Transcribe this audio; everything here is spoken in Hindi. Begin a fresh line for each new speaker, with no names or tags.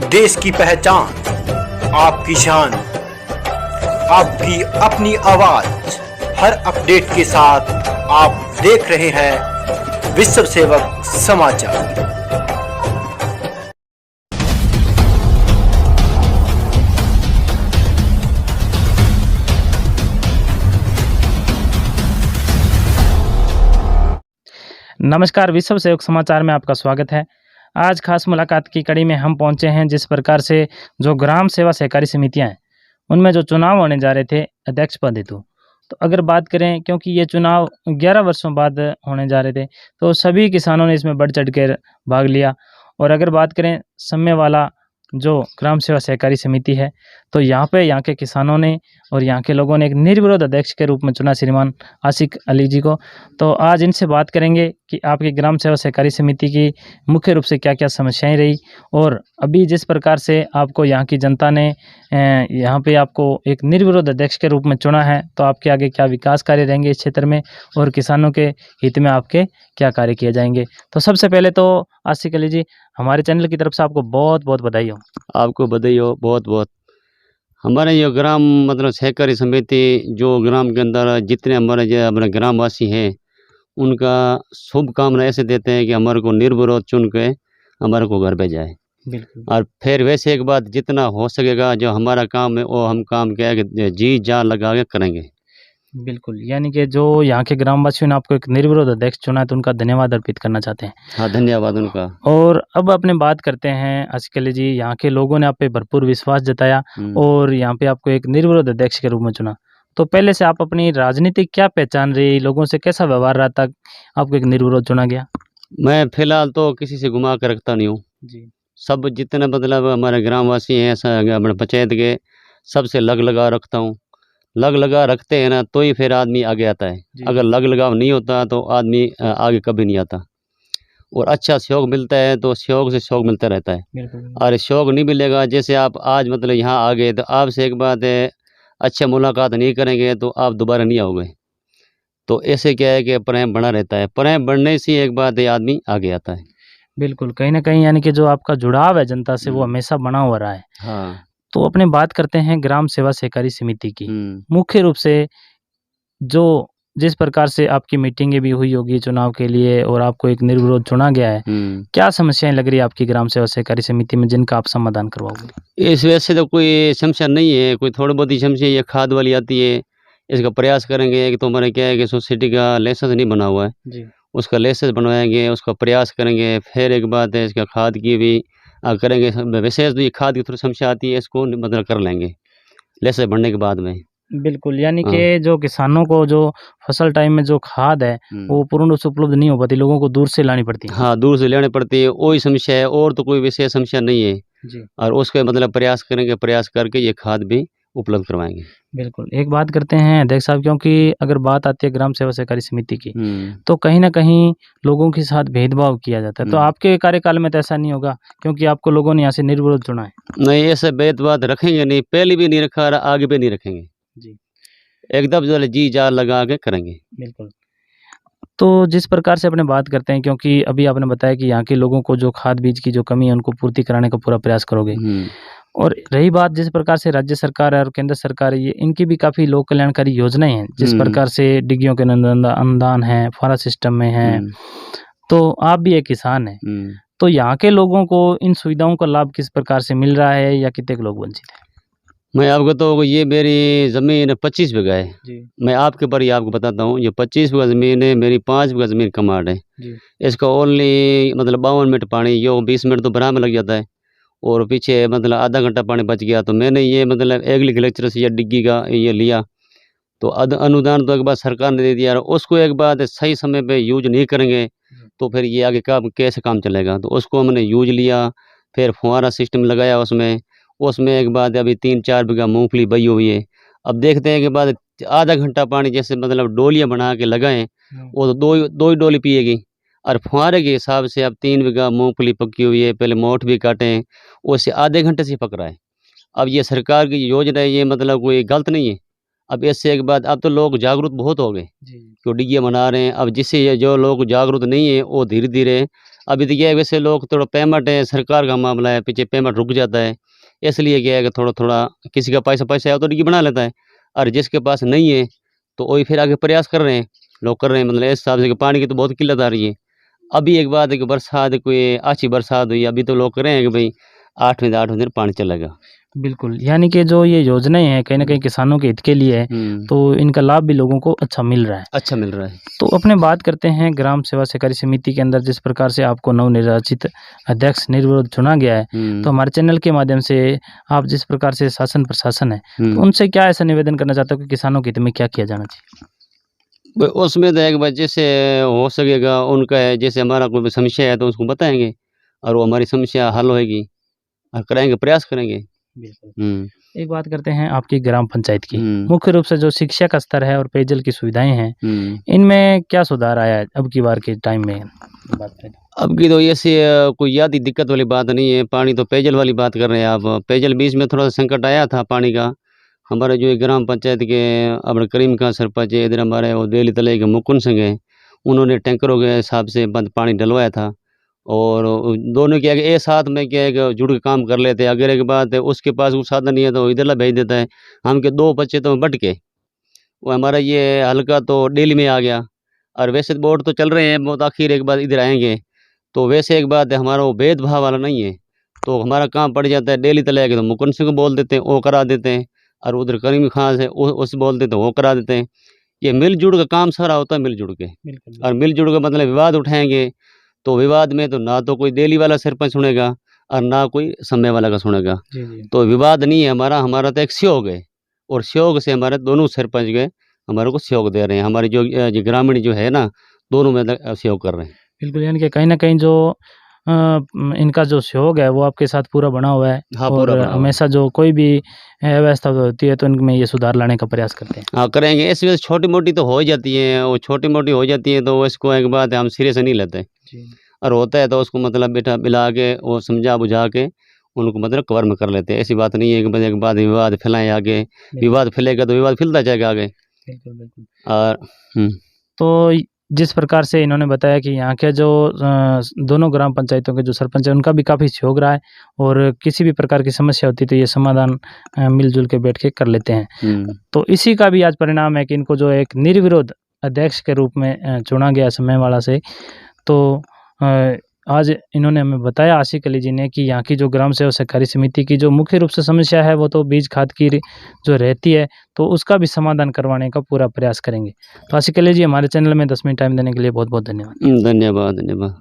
देश की पहचान, आपकी शान, आपकी अपनी आवाज। हर अपडेट के साथ आप देख रहे हैं विश्व सेवक समाचार।
नमस्कार, विश्व सेवक समाचार में आपका स्वागत है। आज खास मुलाकात की कड़ी में हम पहुंचे हैं। जिस प्रकार से जो ग्राम सेवा सहकारी समितियां हैं, उनमें जो चुनाव होने जा रहे थे अध्यक्ष पद हेतु, तो अगर बात करें, क्योंकि ये चुनाव 11 वर्षों बाद होने जा रहे थे, तो सभी किसानों ने इसमें बढ़ चढ़ कर भाग लिया। और अगर बात करें समय वाला जो ग्राम सेवा सहकारी समिति है, तो यहाँ के किसानों ने और यहाँ के लोगों ने एक निर्विरोध अध्यक्ष के रूप में चुना श्रीमान आशिक अली जी को। तो आज इनसे बात करेंगे कि आपकी ग्राम सेवा सहकारी समिति की मुख्य रूप से क्या क्या समस्याएं रही, और अभी जिस प्रकार से आपको यहाँ की जनता ने यहाँ पे आपको एक निर्विरोध अध्यक्ष के रूप में चुना है, तो आपके आगे क्या विकास कार्य रहेंगे इस क्षेत्र में, और किसानों के हित में आपके क्या कार्य किए जाएंगे। तो सबसे पहले तो आशिक अली जी, हमारे चैनल की तरफ से आपको बहुत बहुत बधाई हो।
आपको बधाई हो, बहुत बहुत। हमारे ये ग्राम मतलब सहकारी समिति जो ग्राम के अंदर जितने हमारे ग्रामवासी हैं, उनका शुभकामना ऐसे देते हैं कि हमारे को निर्विरोध चुन के हमारे को घर पे जाए।
बिल्कुल।
और फिर वैसे एक बात, जितना हो सकेगा जो हमारा काम है वो हम काम क्या है कि जी जान लगा के करेंगे।
बिल्कुल, यानी कि जो यहाँ के ग्रामवासियों ने आपको एक निर्विरोध अध्यक्ष चुना है, तो उनका धन्यवाद अर्पित करना चाहते हैं।
हाँ, धन्यवाद उनका।
और अब अपने बात करते हैं आशिक अली जी, यहाँ के लोगों ने आप पे भरपूर विश्वास जताया और यहाँ पे आपको एक निर्विरोध अध्यक्ष के रूप में चुना। तो पहले से आप अपनी राजनीतिक क्या पहचान रही, लोगों से कैसा व्यवहार रहा था आपको एक निर्विरोध चुना गया?
मैं फिलहाल तो किसी से घुमा कर रखता नहीं हूँ
जी।
सब जितने मतलब हमारे ग्रामवासी हैं, अपने पंचायत के, सबसे लग लगा रखता हूँ। लग लगा रखते हैं ना, तो ही फिर आदमी आगे आता है। अगर लग लगाव नहीं होता तो आदमी आगे कभी नहीं आता। और अच्छा सहयोग मिलता है तो सहयोग से सहयोग मिलता रहता है। और सहयोग नहीं मिलेगा, जैसे आप आज मतलब यहाँ आ गए, तो आपसे एक बात है, अच्छा मुलाकात नहीं करेंगे तो आप दोबारा नहीं आओगे। तो ऐसे क्या है कि प्रेम बना रहता है, प्रेम बढ़ने से एक बात है, आदमी आगे आता है।
बिल्कुल, कहीं ना कहीं यानी कि जो आपका जुड़ाव है जनता से, वो हमेशा बना हुआ रहा है।
हाँ।
तो अपने बात करते हैं ग्राम सेवा सहकारी समिति की। मुख्य रूप से जो जिस प्रकार से आपकी मीटिंगें भी हुई होगी चुनाव के लिए और आपको एक निर्विरोध चुना गया है, क्या समस्याएं लग रही है आपकी ग्राम सेवा सहकारी समिति में जिनका आप समाधान करवाओगे?
इस वजह से तो कोई समस्या नहीं है, कोई थोड़ी बहुत ही समस्या ये खाद वाली आती है, इसका प्रयास करेंगे। कि तो हमारे क्या है कि सोसाइटी का लाइसेंस नहीं बना हुआ है
जी।
उसका लाइसेंस बनवाएंगे, उसका प्रयास करेंगे। फिर एक बात है, इसका खाद की भी करेंगे। वैसे तो ये खाद की थोड़ी समस्या आती है, इसको मतलब कर लेंगे लाइसेंस बनने के बाद में।
बिल्कुल, यानी कि जो किसानों को जो फसल टाइम में जो खाद है वो पूर्ण रूप से उपलब्ध नहीं हो पाती, लोगों को दूर से लानी पड़ती है।
हाँ, दूर से लेनी पड़ती है, वही समस्या है, और तो कोई विशेष समस्या नहीं है
जी।
और उसके मतलब प्रयास करेंगे, प्रयास करके ये खाद भी उपलब्ध करवाएंगे।
बिल्कुल, एक बात करते हैं अध्यक्ष साहब, क्योंकि अगर बात आती है ग्राम सेवा सहकारी समिति की, तो कहीं ना कहीं लोगों के साथ भेदभाव किया जाता है। तो आपके कार्यकाल में तो ऐसा नहीं होगा, क्योंकि आपको लोगों ने यहाँ से निर्विरोध चुना है।
नहीं, ऐसे भेदभाव रखेंगे नहीं, पहले भी नहीं रखा, आगे भी नहीं रखेंगे
जी।
एकदम जो जी जान लगा के करेंगे।
बिल्कुल। तो जिस प्रकार से अपने बात करते हैं, क्योंकि अभी आपने बताया कि यहाँ के लोगों को जो खाद बीज की जो कमी है उनको पूर्ति कराने का पूरा प्रयास करोगे, और रही बात जिस प्रकार से राज्य सरकार है और केंद्र सरकार है, ये इनकी भी काफी लोक कल्याणकारी योजनाएं हैं। जिस प्रकार से डिग्गियों के अनुदान है, फॉरा सिस्टम में है, तो आप भी एक किसान है, तो यहाँ के लोगों को इन सुविधाओं का लाभ किस प्रकार से मिल रहा है या कितने लोग वंचित है?
मैं आपको तो ये मेरी ज़मीन 25 बीघा है
जी।
मैं आपके पर ही आपको बताता हूँ, ये 25 बीघा ज़मीन है मेरी, 5 बीघा ज़मीन कमांड है
जी।
इसका ओनली मतलब 52 मिनट पानी, यो 20 मिनट तो बराबर में लग जाता है, और पीछे मतलब आधा घंटा पानी बच गया। तो मैंने ये मतलब एग्रीकल्चर से या डिग्गी का ये लिया, तो अनुदान तो एक बार सरकार ने दे दिया, और उसको एक बार सही समय पे यूज नहीं करेंगे तो फिर ये आगे का कैसे काम चलेगा। तो उसको हमने यूज लिया, फिर फुहारा सिस्टम लगाया उसमें एक बात अभी 3-4 बीघा मूंगफली बई हुई है। अब देखते हैं कि बाद आधा घंटा पानी जैसे मतलब डोलियाँ बना के लगाएं, वो तो दो ही डोली पिएगी, और फुहारे के हिसाब से अब 3 बीघा मूंगफली पकी हुई है, पहले मोठ भी काटें, उससे आधे घंटे से पक रहा है। अब ये सरकार की योजना है, ये मतलब कोई गलत नहीं है। अब इससे एक बात, अब तो लोग जागरूक बहुत हो गए, तो डिग्गियाँ बना रहे हैं। अब जिससे ये जो लोग जागरूक नहीं है वो धीरे धीरे अभी तो क्या है, वैसे लोग थोड़ा पेमेंट है, सरकार का मामला है, पीछे पेमेंट रुक जाता है, इसलिए क्या है कि थोड़ा थोड़ा किसी का पैसा है तो डिग्गी बना लेता है, और जिसके पास नहीं है तो वही फिर आगे प्रयास कर रहे हैं, लोग कर रहे हैं। मतलब इस हिसाब से कि पानी की तो बहुत किल्लत आ रही है। अभी एक बात है कि बरसात, कोई अच्छी बरसात हुई, अभी तो लोग कह रहे हैं कि भाई 8वें दिन पानी चलेगा।
बिल्कुल, यानी कि जो ये योजनाएँ हैं कहीं न कहीं किसानों के हित के लिए है, तो इनका लाभ भी लोगों को अच्छा मिल रहा है।
अच्छा मिल रहा है।
तो अपने बात करते हैं ग्राम सेवा सहकारी समिति के अंदर जिस प्रकार से आपको नवनिर्वाचित अध्यक्ष निर्विरोध चुना गया है, तो हमारे चैनल के माध्यम से आप जिस प्रकार से शासन प्रशासन है, तो उनसे क्या ऐसा निवेदन करना चाहते हो कि किसानों के हित में क्या किया जाना चाहिए?
उसमें तो एक बार जैसे हो सकेगा उनका है, जैसे हमारा कोई समस्या है तो उसको बताएंगे और वो हमारी समस्या हल होएगी और कराएंगे, प्रयास करेंगे।
बिल्कुल। एक बात करते हैं आपकी ग्राम पंचायत की। मुख्य रूप से जो शिक्षा का स्तर है और पेयजल की सुविधाएं हैं, इनमें क्या सुधार आया है अब की बार के टाइम में? बात करें
अब की तो ऐसी कोई ज़्यादा दिक्कत वाली बात नहीं है। पानी तो पेयजल वाली बात कर रहे हैं आप। पेयजल बीच में थोड़ा सा संकट आया था पानी का। हमारे जो ग्राम पंचायत के अपने करीम का सरपंच है, इधर हमारे वो देली तले के मुकुंद सिंह हैं, उन्होंने टैंकरों के हिसाब से बंद पानी डलवाया था। और दोनों क्या है कि एक साथ में क्या है कि जुड़ के काम कर लेते हैं। अगर एक बात है उसके पास वो साधन नहीं है तो इधर ला भेज देता है। हम के 2 बच्चे तो बट के वो हमारा ये हल्का तो डेली में आ गया। और वैसे तो बोर्ड तो चल रहे हैं, बहुत आखिर एक बार इधर आएंगे। तो वैसे एक बात है, हमारा वो भेदभाव वाला नहीं है, तो हमारा काम पड़ जाता है। डेली तले के तो मुकुंद सिंह को बोल देते हैं, वो करा देते हैं। और उधर करीम खान से उससे बोल देते हैं, वो करा देते हैं। ये मिलजुल का काम सारा होता है, मिलजुल के।
बिल्कुल।
और मिलजुल का मतलब विवाद उठाएंगे तो विवाद में तो ना तो कोई डेली वाला सरपंच सुनेगा और ना कोई समय वाला का सुनेगा।
जी, जी।
तो विवाद नहीं है हमारा तो एक सहयोग है। और सहयोग से हमारे दोनों सरपंच गए हमारे को सहयोग दे रहे हैं। हमारी जो ग्रामीण जो है ना, दोनों में सहयोग कर रहे हैं।
बिल्कुल, यानी कि कहीं न कहीं जो इनका जो सहयोग है वो आपके साथ पूरा बना हुआ है।
हाँ,
और
पूरा बना हुआ है।
हमेशा जो कोई भी अव्यवस्था होती है तो इनमें ये सुधार लाने का प्रयास करते हैं।
हाँ, करेंगे। ऐसी वजह छोटी-मोटी तो हो ही जाती है, वो छोटी-मोटी हो जाती है तो इसको एक बात है, हम सिरे से नहीं लेते।
जी।
और होता है तो उसको मतलब बिठा के वो समझा-बुझा के उनको मतलब कवर में कर लेते हैं। ऐसी बात नहीं है कि बस एक बात विवाद फैलाएँ आगे। विवाद फैलेगा तो विवाद फैलता जाएगा आगे।
बिल्कुल, बिल्कुल।
और
तो जिस प्रकार से इन्होंने बताया कि यहाँ के जो दोनों ग्राम पंचायतों के जो सरपंच हैं उनका भी काफ़ी सहयोग रहा है और किसी भी प्रकार की समस्या होती है तो ये समाधान मिलजुल के बैठ के कर लेते हैं। तो इसी का भी आज परिणाम है कि इनको जो एक निर्विरोध अध्यक्ष के रूप में चुना गया समय वाला से। तो आज इन्होंने हमें बताया आशिक अली जी ने कि यहाँ की जो ग्राम सेवा सहकारी समिति की जो मुख्य रूप से समस्या है वो तो बीज खाद की जो रहती है तो उसका भी समाधान करवाने का पूरा प्रयास करेंगे। तो आशिक अली जी हमारे चैनल में 10 मिनट टाइम देने के लिए बहुत-बहुत धन्यवाद।
धन्यवाद, धन्यवाद।